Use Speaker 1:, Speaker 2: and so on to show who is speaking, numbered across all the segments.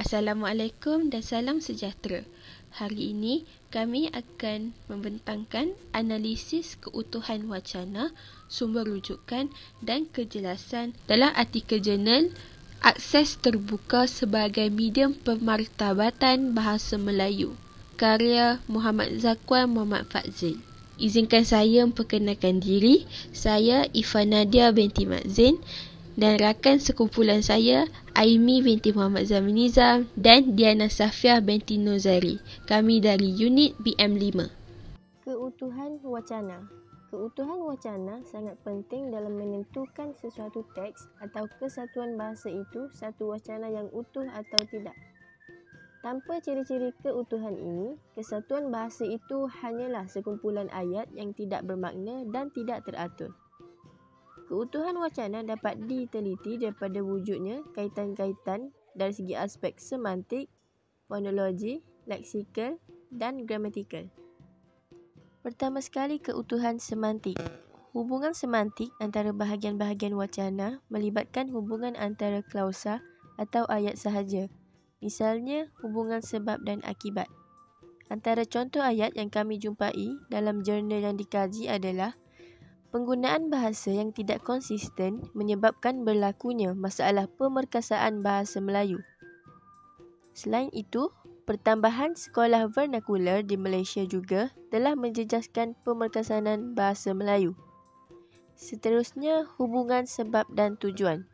Speaker 1: Assalamualaikum dan salam sejahtera. Hari ini kami akan membentangkan analisis keutuhan wacana, sumber rujukan dan kejelasan dalam artikel jurnal Akses Terbuka sebagai Medium Pemartabatan Bahasa Melayu, karya Muhammad Zakwan Muhammad Fadzil. Izinkan saya memperkenalkan diri. Saya Ifa Nadia binti Mak Zain dan rakan sekumpulan saya Aimi binti Muhammad Zamir Nizam dan Diana Safiah binti Nozari. Kami dari unit BM5.
Speaker 2: Keutuhan wacana. Keutuhan wacana sangat penting dalam menentukan sesuatu teks atau kesatuan bahasa itu satu wacana yang utuh atau tidak. Tanpa ciri-ciri keutuhan ini, kesatuan bahasa itu hanyalah sekumpulan ayat yang tidak bermakna dan tidak teratur. Keutuhan wacana dapat diteliti daripada wujudnya kaitan-kaitan dari segi aspek semantik, fonologi, leksikal dan gramatikal. Pertama sekali, keutuhan semantik. Hubungan semantik antara bahagian-bahagian wacana melibatkan hubungan antara klausa atau ayat sahaja. Misalnya, hubungan sebab dan akibat. Antara contoh ayat yang kami jumpai dalam jurnal yang dikaji adalah penggunaan bahasa yang tidak konsisten menyebabkan berlakunya masalah pemerkasaan bahasa Melayu. Selain itu, pertambahan sekolah vernakular di Malaysia juga telah menjejaskan pemerkasanan bahasa Melayu. Seterusnya, hubungan sebab dan tujuan.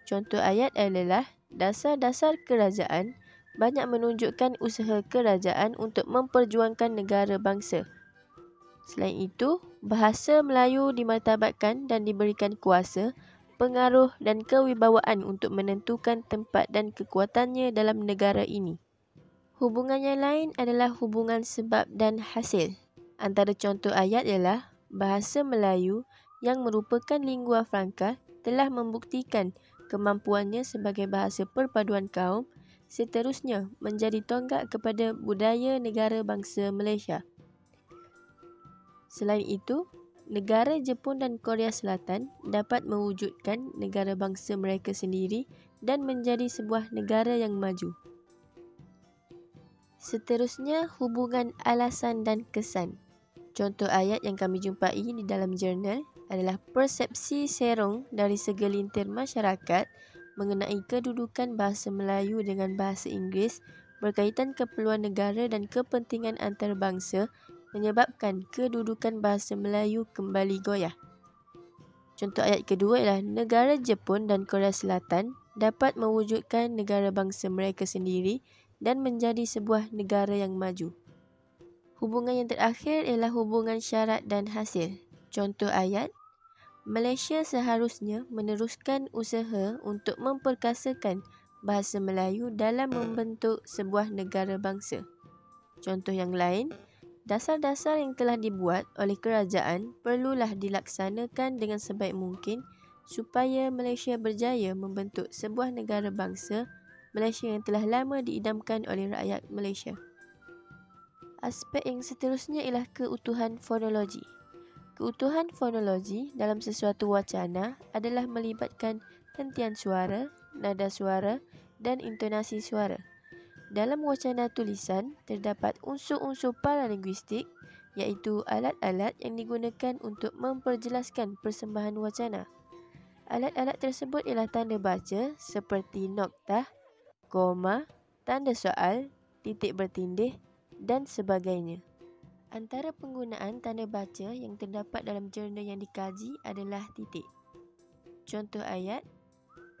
Speaker 2: Contoh ayat adalah dasar-dasar kerajaan banyak menunjukkan usaha kerajaan untuk memperjuangkan negara bangsa. Selain itu, bahasa Melayu dimartabatkan dan diberikan kuasa, pengaruh dan kewibawaan untuk menentukan tempat dan kekuatannya dalam negara ini. Hubungan yang lain adalah hubungan sebab dan hasil. Antara contoh ayat ialah bahasa Melayu yang merupakan lingua franca telah membuktikan kemampuannya sebagai bahasa perpaduan kaum, seterusnya menjadi tonggak kepada budaya negara bangsa Malaysia. Selain itu, negara Jepun dan Korea Selatan dapat mewujudkan negara bangsa mereka sendiri dan menjadi sebuah negara yang maju. Seterusnya, hubungan alasan dan kesan. Contoh ayat yang kami jumpai di dalam jurnal adalah persepsi serong dari segelintir masyarakat mengenai kedudukan bahasa Melayu dengan bahasa Inggeris berkaitan keperluan negara dan kepentingan antarabangsa menyebabkan kedudukan bahasa Melayu kembali goyah. Contoh ayat kedua ialah negara Jepun dan Korea Selatan dapat mewujudkan negara bangsa mereka sendiri dan menjadi sebuah negara yang maju. Hubungan yang terakhir ialah hubungan syarat dan hasil. Contoh ayat, Malaysia seharusnya meneruskan usaha untuk memperkasakan bahasa Melayu dalam membentuk sebuah negara bangsa. Contoh yang lain, dasar-dasar yang telah dibuat oleh kerajaan perlulah dilaksanakan dengan sebaik mungkin supaya Malaysia berjaya membentuk sebuah negara bangsa Malaysia yang telah lama diidamkan oleh rakyat Malaysia. Aspek yang seterusnya ialah keutuhan fonologi. Keutuhan fonologi dalam sesuatu wacana adalah melibatkan hentian suara, nada suara dan intonasi suara. Dalam wacana tulisan, terdapat unsur-unsur paralinguistik iaitu alat-alat yang digunakan untuk memperjelaskan persembahan wacana. Alat-alat tersebut ialah tanda baca seperti noktah, koma, tanda soal, titik bertindih dan sebagainya. Antara penggunaan tanda baca yang terdapat dalam jurnal yang dikaji adalah titik. Contoh ayat,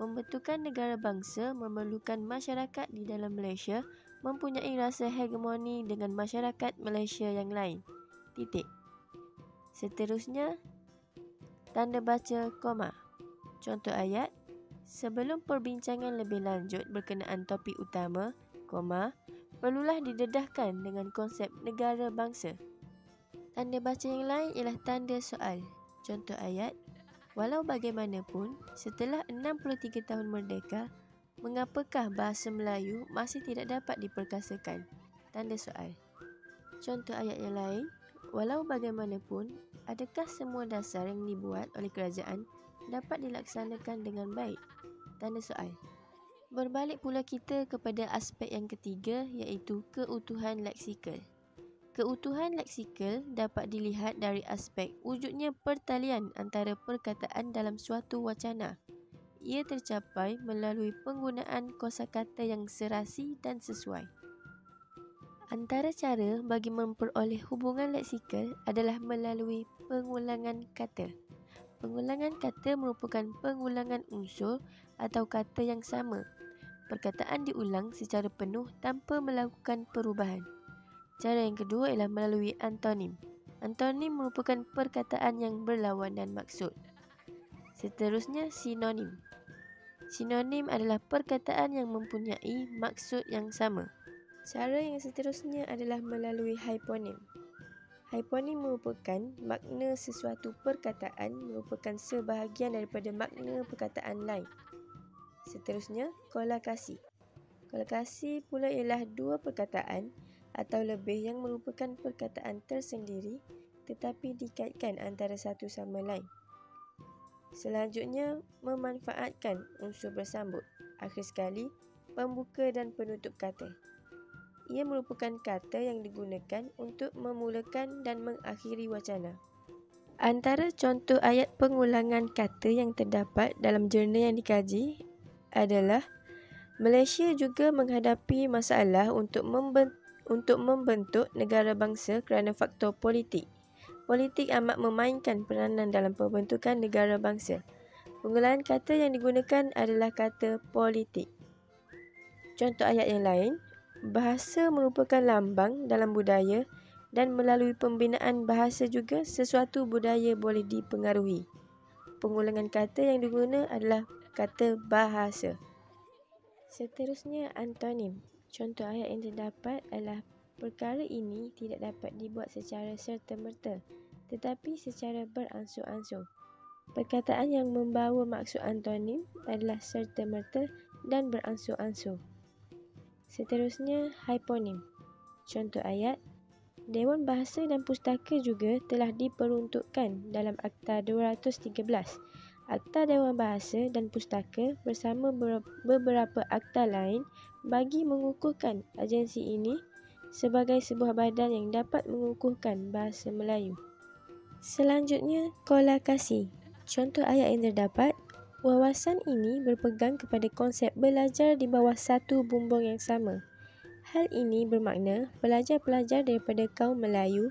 Speaker 2: pembentukan negara bangsa memerlukan masyarakat di dalam Malaysia mempunyai rasa hegemoni dengan masyarakat Malaysia yang lain. Titik. Seterusnya, tanda baca koma. Contoh ayat, sebelum perbincangan lebih lanjut berkenaan topik utama, koma, perlulah didedahkan dengan konsep negara bangsa. Tanda baca yang lain ialah tanda soal. Contoh ayat, walau bagaimanapun, setelah 63 tahun merdeka, mengapakah bahasa Melayu masih tidak dapat diperkasakan? Tanda soal. Contoh ayat yang lain, walau bagaimanapun, adakah semua dasar yang dibuat oleh kerajaan dapat dilaksanakan dengan baik? Tanda soal. Berbalik pula kita kepada aspek yang ketiga, iaitu keutuhan leksikal. Keutuhan leksikal dapat dilihat dari aspek wujudnya pertalian antara perkataan dalam suatu wacana. Ia tercapai melalui penggunaan kosakata yang serasi dan sesuai. Antara cara bagi memperoleh hubungan leksikal adalah melalui pengulangan kata. Pengulangan kata merupakan pengulangan unsur atau kata yang sama. Perkataan diulang secara penuh tanpa melakukan perubahan. Cara yang kedua ialah melalui antonim. Antonim merupakan perkataan yang berlawanan maksud. Seterusnya, sinonim. Sinonim adalah perkataan yang mempunyai maksud yang sama. Cara yang seterusnya adalah melalui hyponim. Hyponim merupakan makna sesuatu perkataan merupakan sebahagian daripada makna perkataan lain. Seterusnya, kolakasi. Kolakasi pula ialah dua perkataan atau lebih yang merupakan perkataan tersendiri tetapi dikaitkan antara satu sama lain. Selanjutnya, memanfaatkan unsur bersambut. Akhir sekali, pembuka dan penutup kata. Ia merupakan kata yang digunakan untuk memulakan dan mengakhiri wacana. Antara contoh ayat pengulangan kata yang terdapat dalam jurnal yang dikaji adalah Malaysia juga menghadapi masalah untuk membentuk negara bangsa kerana faktor politik. Politik amat memainkan peranan dalam pembentukan negara bangsa. Penggunaan kata yang digunakan adalah kata politik. Contoh ayat yang lain, bahasa merupakan lambang dalam budaya dan melalui pembinaan bahasa juga sesuatu budaya boleh dipengaruhi. Pengulangan kata yang digunakan adalah kata bahasa. Seterusnya, antonim. Contoh ayat yang terdapat adalah perkara ini tidak dapat dibuat secara serta-merta, tetapi secara beransur-ansur. Perkataan yang membawa maksud antonim adalah serta-merta dan beransur-ansur. Seterusnya, hyponim. Contoh ayat, Dewan Bahasa dan Pustaka juga telah diperuntukkan dalam Akta 213. Akta Dewan Bahasa dan Pustaka bersama beberapa akta lain bagi mengukuhkan agensi ini sebagai sebuah badan yang dapat mengukuhkan bahasa Melayu. Selanjutnya, kolakasi. Contoh ayat yang terdapat, wawasan ini berpegang kepada konsep belajar di bawah satu bumbung yang sama. Hal ini bermakna pelajar-pelajar daripada kaum Melayu,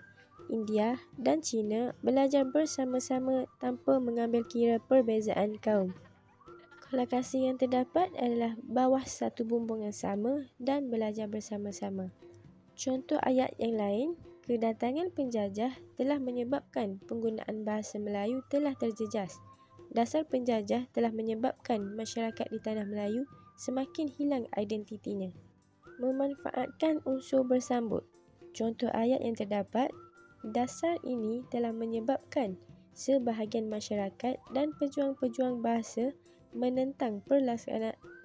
Speaker 2: India dan Cina belajar bersama-sama tanpa mengambil kira perbezaan kaum. Kolakasi yang terdapat adalah bawah satu bumbung yang sama dan belajar bersama-sama. Contoh ayat yang lain, kedatangan penjajah telah menyebabkan penggunaan bahasa Melayu telah terjejas. Dasar penjajah telah menyebabkan masyarakat di tanah Melayu semakin hilang identitinya. Memanfaatkan unsur bersambut. Contoh ayat yang terdapat, dasar ini telah menyebabkan sebahagian masyarakat dan pejuang-pejuang bahasa menentang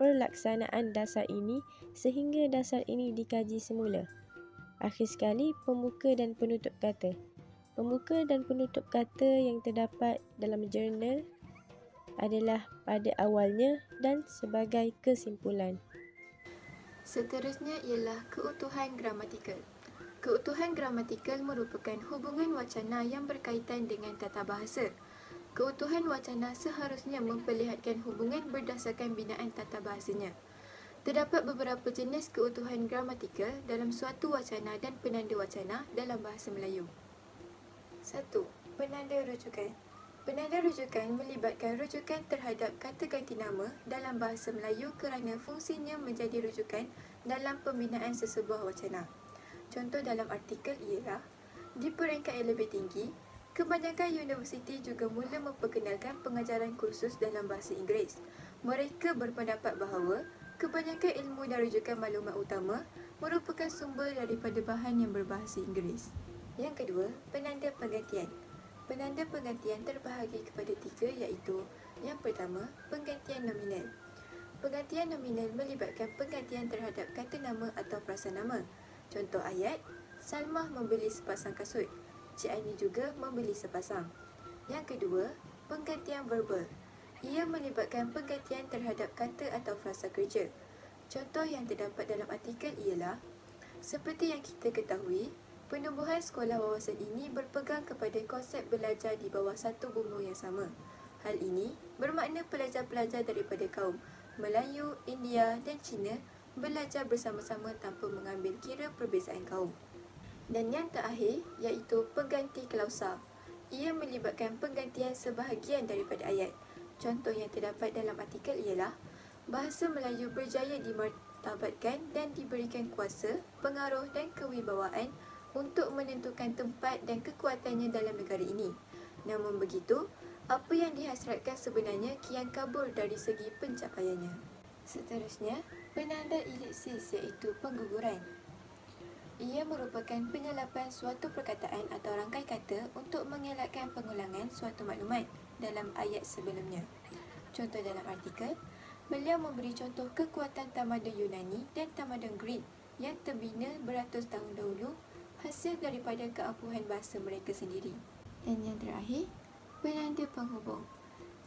Speaker 2: pelaksanaan dasar ini sehingga dasar ini dikaji semula. Akhir sekali, pembuka dan penutup kata. Pembuka dan penutup kata yang terdapat dalam jurnal adalah pada awalnya dan sebagai kesimpulan.
Speaker 3: Seterusnya ialah keutuhan gramatikal. Keutuhan gramatikal merupakan hubungan wacana yang berkaitan dengan tata bahasa. Keutuhan wacana seharusnya memperlihatkan hubungan berdasarkan binaan tata bahasanya. Terdapat beberapa jenis keutuhan gramatikal dalam suatu wacana dan penanda wacana dalam bahasa Melayu. 1. Penanda rujukan. Penanda rujukan melibatkan rujukan terhadap kata ganti nama dalam bahasa Melayu kerana fungsinya menjadi rujukan dalam pembinaan sesebuah wacana. Contoh dalam artikel ialah, di peringkat yang lebih tinggi, kebanyakan universiti juga mula memperkenalkan pengajaran kursus dalam bahasa Inggeris. Mereka berpendapat bahawa kebanyakan ilmu dan rujukan maklumat utama merupakan sumber daripada bahan yang berbahasa Inggeris. Yang kedua, penanda penggantian. Penanda penggantian terbahagi kepada tiga iaitu, yang pertama, penggantian nominal. Penggantian nominal melibatkan penggantian terhadap kata nama atau prasarnama. Contoh ayat, Salmah membeli sepasang kasut. Cik Aini juga membeli sepasang. Yang kedua, penggantian verbal. Ia melibatkan penggantian terhadap kata atau frasa kerja. Contoh yang terdapat dalam artikel ialah, seperti yang kita ketahui, penubuhan sekolah wawasan ini berpegang kepada konsep belajar di bawah satu bumbung yang sama. Hal ini bermakna pelajar-pelajar daripada kaum Melayu, India dan Cina belajar bersama-sama tanpa mengambil kira perbezaan kaum. Dan yang terakhir iaitu pengganti klausa. Ia melibatkan penggantian sebahagian daripada ayat. Contoh yang terdapat dalam artikel ialah, bahasa Melayu berjaya dimartabatkan dan diberikan kuasa, pengaruh dan kewibawaan untuk menentukan tempat dan kekuatannya dalam negara ini. Namun begitu, apa yang dihasratkan sebenarnya kian kabur dari segi pencapaiannya. Seterusnya, penanda elipsis iaitu pengguguran. Ia merupakan penyelapan suatu perkataan atau rangkai kata untuk mengelakkan pengulangan suatu maklumat dalam ayat sebelumnya. Contoh dalam artikel, beliau memberi contoh kekuatan tamadun Yunani dan tamadun Greek yang terbina beratus tahun dahulu hasil daripada keampuhan bahasa mereka sendiri. Dan yang terakhir, penanda penghubung.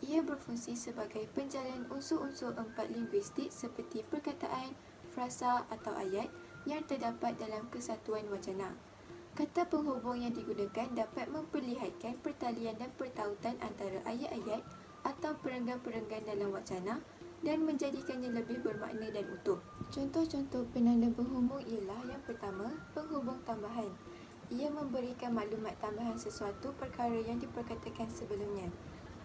Speaker 3: Ia berfungsi sebagai penjalan unsur-unsur empat linguistik seperti perkataan, frasa atau ayat yang terdapat dalam kesatuan wacana. Kata penghubung yang digunakan dapat memperlihatkan pertalian dan pertautan antara ayat-ayat atau perenggan-perenggan dalam wacana dan menjadikannya lebih bermakna dan utuh. Contoh-contoh penanda penghubung ialah yang pertama, penghubung tambahan. Ia memberikan maklumat tambahan sesuatu perkara yang diperkatakan sebelumnya.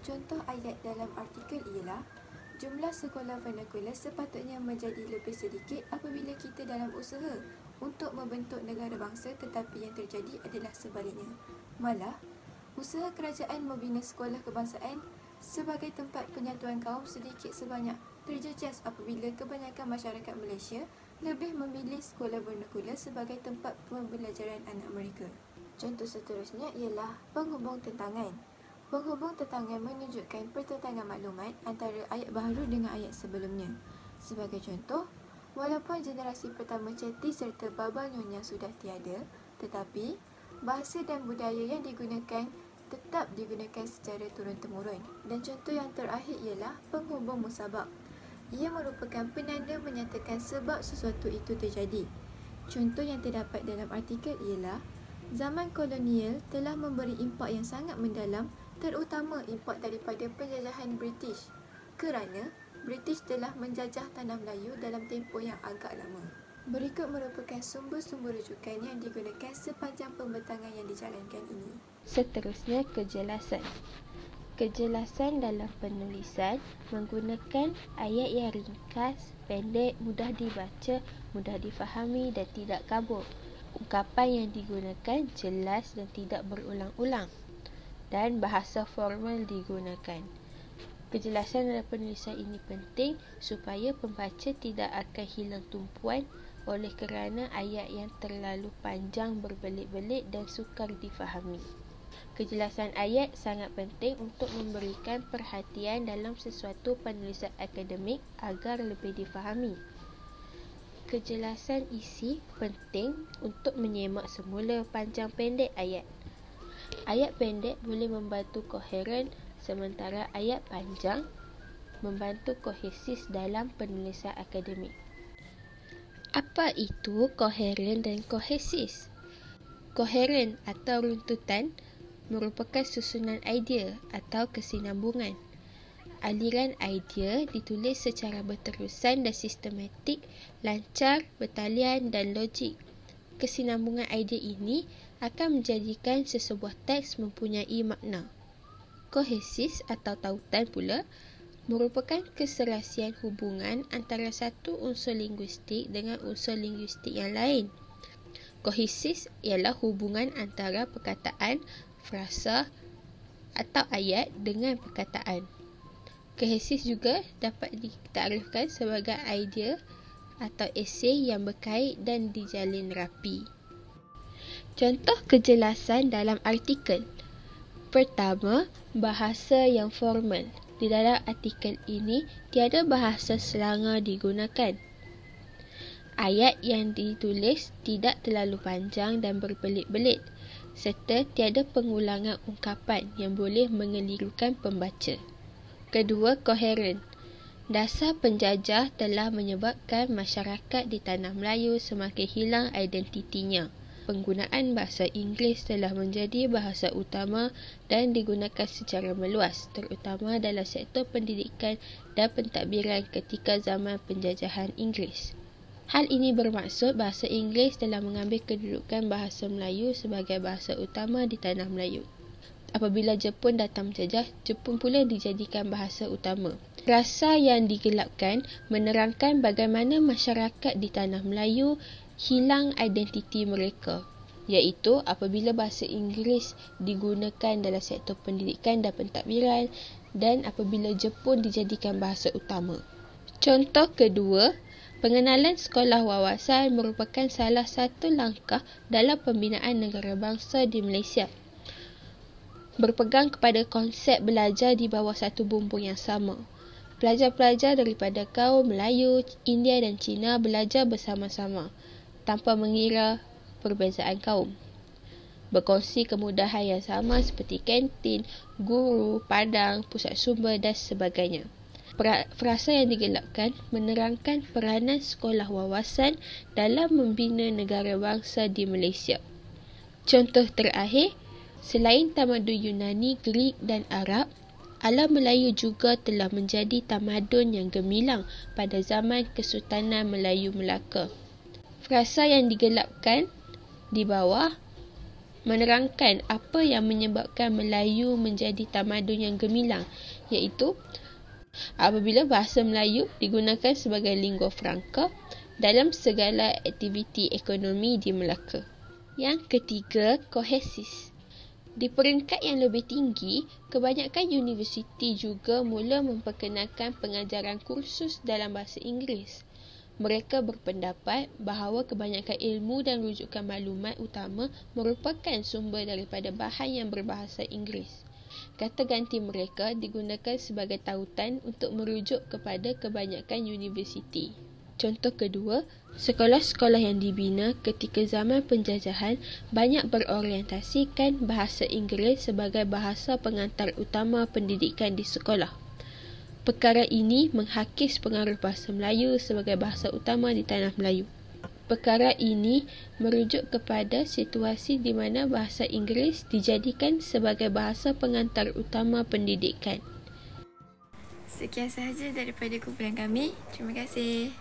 Speaker 3: Contoh ayat dalam artikel ialah, jumlah sekolah vernakular sepatutnya menjadi lebih sedikit apabila kita dalam usaha untuk membentuk negara bangsa, tetapi yang terjadi adalah sebaliknya. Malah, usaha kerajaan membina sekolah kebangsaan sebagai tempat penyatuan kaum sedikit sebanyak terjejas apabila kebanyakan masyarakat Malaysia lebih memilih sekolah vernakular sebagai tempat pembelajaran anak mereka. Contoh seterusnya ialah penghubung tentangan. Penghubung tentangan menunjukkan pertentangan maklumat antara ayat baharu dengan ayat sebelumnya. Sebagai contoh, walaupun generasi pertama Ceti serta Baba Nyonya sudah tiada, tetapi bahasa dan budaya yang digunakan tetap digunakan secara turun-temurun. Dan contoh yang terakhir ialah penghubung musabab. Ia merupakan penanda menyatakan sebab sesuatu itu terjadi. Contoh yang terdapat dalam artikel ialah, zaman kolonial telah memberi impak yang sangat mendalam, terutama impak daripada penjajahan British, kerana British telah menjajah tanah Melayu dalam tempoh yang agak lama. Berikut merupakan sumber-sumber rujukan yang digunakan sepanjang pembentangan yang dijalankan ini.
Speaker 1: Seterusnya, kejelasan. Kejelasan dalam penulisan menggunakan ayat yang ringkas, pendek, mudah dibaca, mudah difahami dan tidak kabur. Ungkapan yang digunakan jelas dan tidak berulang-ulang. Dan bahasa formal digunakan. Kejelasan dalam penulisan ini penting supaya pembaca tidak akan hilang tumpuan oleh kerana ayat yang terlalu panjang, berbelit-belit dan sukar difahami. Kejelasan ayat sangat penting untuk memberikan perhatian dalam sesuatu penulisan akademik agar lebih difahami. Kejelasan isi penting untuk menyemak semula panjang pendek ayat. Ayat pendek boleh membantu koheren, sementara ayat panjang membantu kohesis dalam penulisan akademik. Apa itu koheren dan kohesis? Koheren atau runtutan merupakan susunan idea atau kesinambungan. Aliran idea ditulis secara berterusan dan sistematik, lancar, bertalian dan logik. Kesinambungan idea ini akan menjadikan sesebuah teks mempunyai makna. Kohesis atau tautan pula merupakan keserasian hubungan antara satu unsur linguistik dengan unsur linguistik yang lain. Kohesis ialah hubungan antara perkataan, frasa atau ayat dengan perkataan. Kohesis juga dapat ditakrifatkan sebagai idea atau esei yang berkait dan dijalin rapi. Contoh kejelasan dalam artikel. Pertama, bahasa yang formal. Di dalam artikel ini, tiada bahasa selanga digunakan. Ayat yang ditulis tidak terlalu panjang dan berbelit-belit, serta tiada pengulangan ungkapan yang boleh mengelirukan pembaca. Kedua, koheren. Dasar penjajah telah menyebabkan masyarakat di Tanah Melayu semakin hilang identitinya. Penggunaan bahasa Inggeris telah menjadi bahasa utama dan digunakan secara meluas, terutama dalam sektor pendidikan dan pentadbiran ketika zaman penjajahan Inggeris. Hal ini bermaksud bahasa Inggeris telah mengambil kedudukan bahasa Melayu sebagai bahasa utama di Tanah Melayu. Apabila Jepun datang menjajah, Jepun pula dijadikan bahasa utama. Frasa yang digelapkan menerangkan bagaimana masyarakat di Tanah Melayu hilang identiti mereka, iaitu apabila bahasa Inggeris digunakan dalam sektor pendidikan dan pentadbiran dan apabila Jepun dijadikan bahasa utama. Contoh kedua, pengenalan sekolah wawasan merupakan salah satu langkah dalam pembinaan negara bangsa di Malaysia. Berpegang kepada konsep belajar di bawah satu bumbung yang sama. Pelajar-pelajar daripada kaum Melayu, India dan Cina belajar bersama-sama tanpa mengira perbezaan kaum. Berkongsi kemudahan yang sama seperti kantin, guru, padang, pusat sumber dan sebagainya. Frasa yang digelapkan menerangkan peranan sekolah wawasan dalam membina negara bangsa di Malaysia. Contoh terakhir, selain tamadun Yunani, Greek dan Arab, alam Melayu juga telah menjadi tamadun yang gemilang pada zaman Kesultanan Melayu Melaka. Frasa yang digelapkan di bawah menerangkan apa yang menyebabkan Melayu menjadi tamadun yang gemilang, iaitu apabila bahasa Melayu digunakan sebagai lingua franca dalam segala aktiviti ekonomi di Melaka. Yang ketiga, kohesis. Di peringkat yang lebih tinggi, kebanyakan universiti juga mula memperkenalkan pengajaran kursus dalam bahasa Inggeris. Mereka berpendapat bahawa kebanyakan ilmu dan rujukan maklumat utama merupakan sumber daripada bahan yang berbahasa Inggeris. Kata ganti mereka digunakan sebagai tautan untuk merujuk kepada kebanyakan universiti. Contoh kedua, sekolah-sekolah yang dibina ketika zaman penjajahan banyak berorientasikan bahasa Inggeris sebagai bahasa pengantar utama pendidikan di sekolah. Perkara ini menghakis pengaruh bahasa Melayu sebagai bahasa utama di Tanah Melayu. Perkara ini merujuk kepada situasi di mana bahasa Inggeris dijadikan sebagai bahasa pengantar utama pendidikan.
Speaker 3: Sekian sahaja daripada kumpulan kami. Terima kasih.